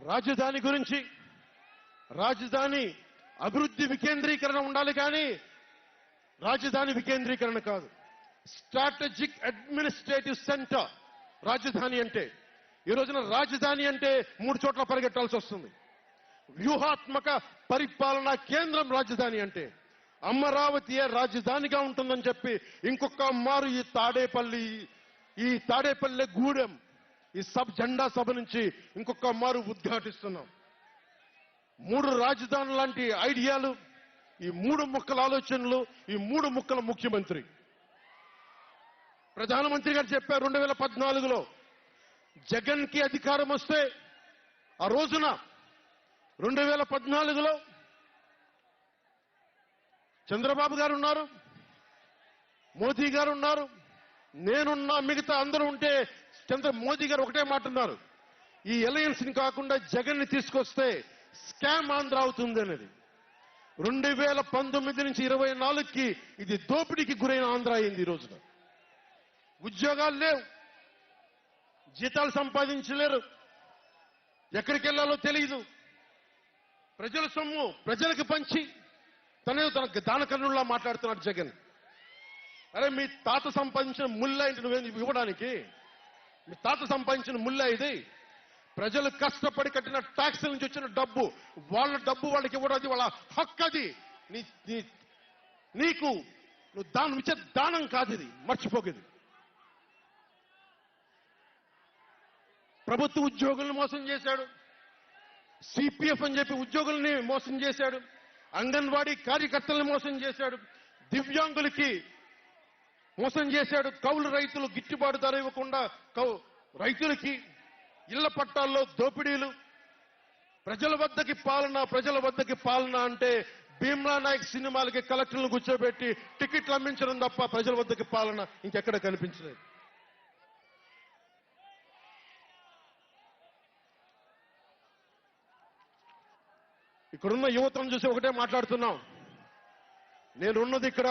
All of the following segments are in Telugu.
రాజధాని గురించి, రాజధాని అభివృద్ధి వికేంద్రీకరణ ఉండాలి కానీ రాజధాని వికేంద్రీకరణ కాదు. స్ట్రాటజిక్ అడ్మినిస్ట్రేటివ్ సెంటర్ రాజధాని అంటే. ఈ రోజున రాజధాని అంటే 3 చోట్ల పరిగెట్టాల్సి వస్తుంది. వ్యూహాత్మక పరిపాలనా కేంద్రం రాజధాని అంటే. అమరావతియే రాజధానిగా ఉంటుందని చెప్పి ఇంకొక మారు ఈ తాడేపల్లి గూడెం ఈ జెండా సభ నుంచి ఇంకొక మారు ఉద్ఘాటిస్తున్నాం. 3 రాజధానులు లాంటి ఐడియాలు, ఈ 3 ముక్కల ఆలోచనలు, ఈ 3 ముక్కల ముఖ్యమంత్రి. ప్రధానమంత్రి గారు చెప్పారు 2014లో జగన్ కి అధికారం వస్తే, ఆ రోజున 2014లో చంద్రబాబు గారు ఉన్నారు, మోదీ గారు ఉన్నారు, నేనున్నా, మిగతా అందరూ ఉంటే మోదీ గారు ఒకటే మాట ఉన్నారు, ఈ అలయన్స్ ని కాకుండా జగన్ ని తీసుకొస్తే స్కామ్ ఆంధ్ర అవుతుంది అనేది. 2019 నుంచి 24కి ఇది దోపిడీకి గురైన ఆంధ్ర అయింది. ఈ రోజున ఉద్యోగాలు లేవు, జీతాలు సంపాదించలేరు, ఎక్కడికి వెళ్లాలో తెలియదు. ప్రజల సొమ్ము ప్రజలకు పంచి తన దానకర్ణుల్లా మాట్లాడుతున్నాడు జగన్. అరే, మీ తాత సంపాదించిన ముల్ల ఏంటి నువ్వేం ఇవ్వడానికి? మీ తాత సంపాదించిన ముల్ల ఇది. ప్రజలు కష్టపడి కట్టిన ట్యాక్సుల నుంచి వచ్చిన డబ్బు, వాళ్ళ డబ్బు వాళ్ళకి ఇవ్వడం అది వాళ్ళ హక్కు. అది నీకు నువ్వు దానం ఇచ్చే దానం కాదు, ఇది మర్చిపోకేది. ప్రభుత్వ ఉద్యోగులను మోసం చేశాడు, సిపిఎఫ్ అని చెప్పి ఉద్యోగుల్ని మోసం చేశాడు, అంగన్వాడీ కార్యకర్తలను మోసం చేశాడు, దివ్యాంగులకి మోసం చేశాడు, కౌలు రైతులు గిట్టుబాటు ధర ఇవ్వకుండా రైతులకి ఇళ్ల పట్టాల్లో దోపిడీలు. ప్రజల వద్దకి పాలన అంటే భీమ్లా నాయక్ సినిమాలకి కలెక్టర్లను కూర్చోబెట్టి టికెట్లు అమ్మించడం తప్ప ప్రజల వద్దకి పాలన ఇంకెక్కడ కనిపించలేదు. ఇక్కడున్న యువతను చూసి ఒకటే మాట్లాడుతున్నాం. నేనున్నది ఇక్కడ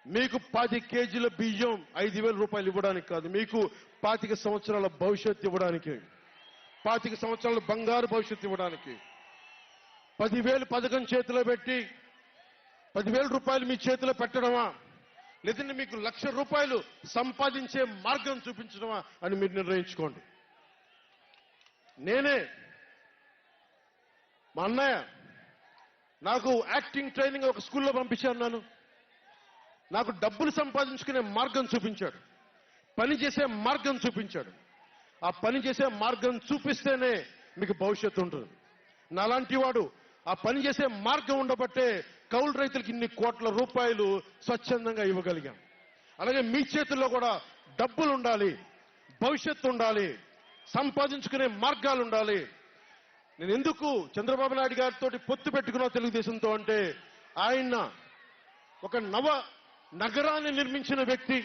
మీకు 10 కేజీల బియ్యం 5,000 రూపాయలు ఇవ్వడానికి కాదు, మీకు 25 సంవత్సరాల భవిష్యత్తు ఇవ్వడానికి, 25 సంవత్సరాల బంగారు భవిష్యత్తు ఇవ్వడానికి. 10,000 పథకం చేతిలో పెట్టి 10,000 రూపాయలు మీ చేతిలో పెట్టడమా, లేదంటే మీకు 1,00,000 రూపాయలు సంపాదించే మార్గం చూపించడమా అని మీరు నిర్ణయించుకోండి. మా అన్నయ్య నాకు యాక్టింగ్ ట్రైనింగ్ ఒక స్కూల్లో పంపించాను. నాకు డబ్బులు సంపాదించుకునే మార్గం చూపించాడు, పని చేసే మార్గం చూపించాడు. ఆ పని చేసే మార్గం చూపిస్తేనే మీకు భవిష్యత్తు ఉంటుంది. నాలాంటి వాడు ఆ పని చేసే మార్గం ఉండబట్టే కౌలు రైతులకి ఇన్ని కోట్ల రూపాయలు స్వచ్ఛందంగా ఇవ్వగలిగాం. అలాగే మీ చేతుల్లో కూడా డబ్బులు ఉండాలి, భవిష్యత్తు ఉండాలి, సంపాదించుకునే మార్గాలు ఉండాలి. నేను ఎందుకు చంద్రబాబు నాయుడు గారితో పొత్తు పెట్టుకున్నా తెలుగుదేశంతో అంటే, ఆయన ఒక నగరాన్ని నిర్మించిన వ్యక్తి,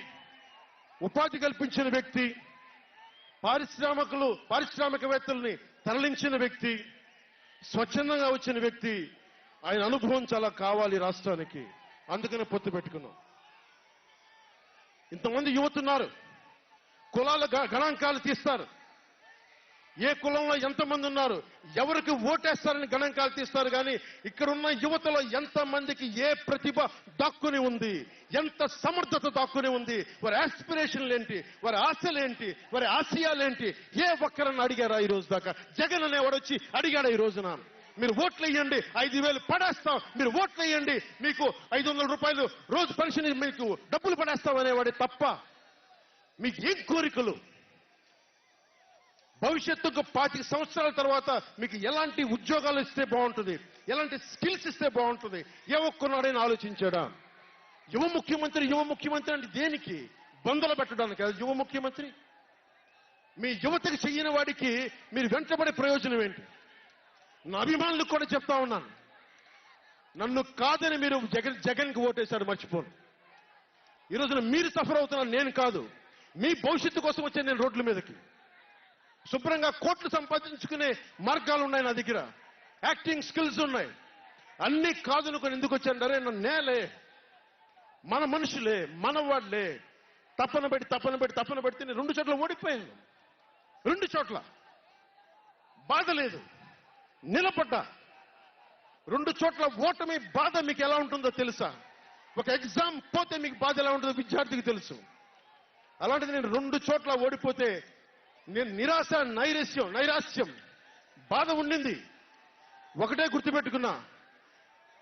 ఉపాధి కల్పించిన వ్యక్తి, పారిశ్రామికవేత్తల్ని తరలించిన వ్యక్తి, స్వచ్ఛందంగా వచ్చిన వ్యక్తి. ఆయన అనుభవం చాలా కావాలి రాష్ట్రానికి, అందుకనే పొత్తు పెట్టుకున్నాం. ఇంతమంది యువతున్నారు, కులాల గణాంకాలు తీస్తారు, ఏ కులంలో ఎంతమంది ఉన్నారు, ఎవరికి ఓటేస్తారని గణాంకాలు తీస్తారు. కానీ ఇక్కడున్న యువతలో ఎంతమందికి ఏ ప్రతిభ దాక్కుని ఉంది, ఎంత సమర్థత దాక్కుని ఉంది, వారి ఆస్పిరేషన్లు ఏంటి, వారి ఆశలేంటి, వారి ఆశయాలేంటి, ఏ ఒక్కరన్నా అడిగారా ఈ రోజు దాకా? జగన్ అనేవాడు వచ్చి అడిగాడా ఈ రోజున? మీరు ఓట్లు వేయండి, 5,000 పడేస్తాం, మీరు ఓట్లు వేయండి, మీకు 500 రూపాయలు రోజు పెన్షన్, మీకు డబ్బులు పడేస్తాం అనేవాడే తప్ప మీకు ఏం కోరికలు? భవిష్యత్తుకు 25 సంవత్సరాల తర్వాత మీకు ఎలాంటి ఉద్యోగాలు ఇస్తే బాగుంటుంది, ఎలాంటి స్కిల్స్ ఇస్తే బాగుంటుంది, ఏ ఒక్కనాడైనా ఆలోచించాడా? యువ ముఖ్యమంత్రి అంటే దేనికి? బంధులు పెట్టడానికి అది యువ ముఖ్యమంత్రి? మీ యువతకి చెయ్యని వాడికి మీరు వెంటబడే ప్రయోజనం ఏంటి? నా అభిమానులకు కూడా చెప్తా ఉన్నాను, నన్ను కాదని మీరు జగన్కి ఓటేశాడు మర్చిపోను. ఈ రోజున మీరు సఫర్ అవుతున్నారు, నేను కాదు. మీ భవిష్యత్తు కోసం వచ్చే నేను రోడ్ల మీదకి శుభ్రంగా కోట్లు సంపాదించుకునే మార్గాలు ఉన్నాయి నా దగ్గర, యాక్టింగ్ స్కిల్స్ ఉన్నాయి. అన్ని కాదనుకొని ఎందుకు వచ్చాను? నేలే, మన మనుషులే, మన వాళ్ళే తప్పన పెడితే నేను 2 చోట్ల ఓడిపోయాను. 2 చోట్ల బాధ లేదు, నిలబడ్డా. 2 చోట్ల ఓటమి బాధ మీకు ఎలా ఉంటుందో తెలుసా? ఒక ఎగ్జామ్ పోతే మీకు బాధ ఎలా ఉంటుందో విద్యార్థికి తెలుసు. అలాంటిది నేను 2 చోట్ల ఓడిపోతే నేను నిరాశ, నైరాశ్యం, బాధ ఉండింది. ఒకటే గుర్తుపెట్టుకున్నా,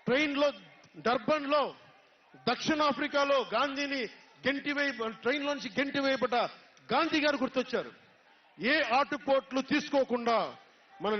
ట్రైన్లో డర్బన్లో దక్షిణాఫ్రికాలో గాంధీని ట్రైన్లోంచి గెంటి వేయబడ్డ గాంధీ గారు గుర్తొచ్చారు. ఏ ఆటుపోట్లు తీసుకోకుండా మనం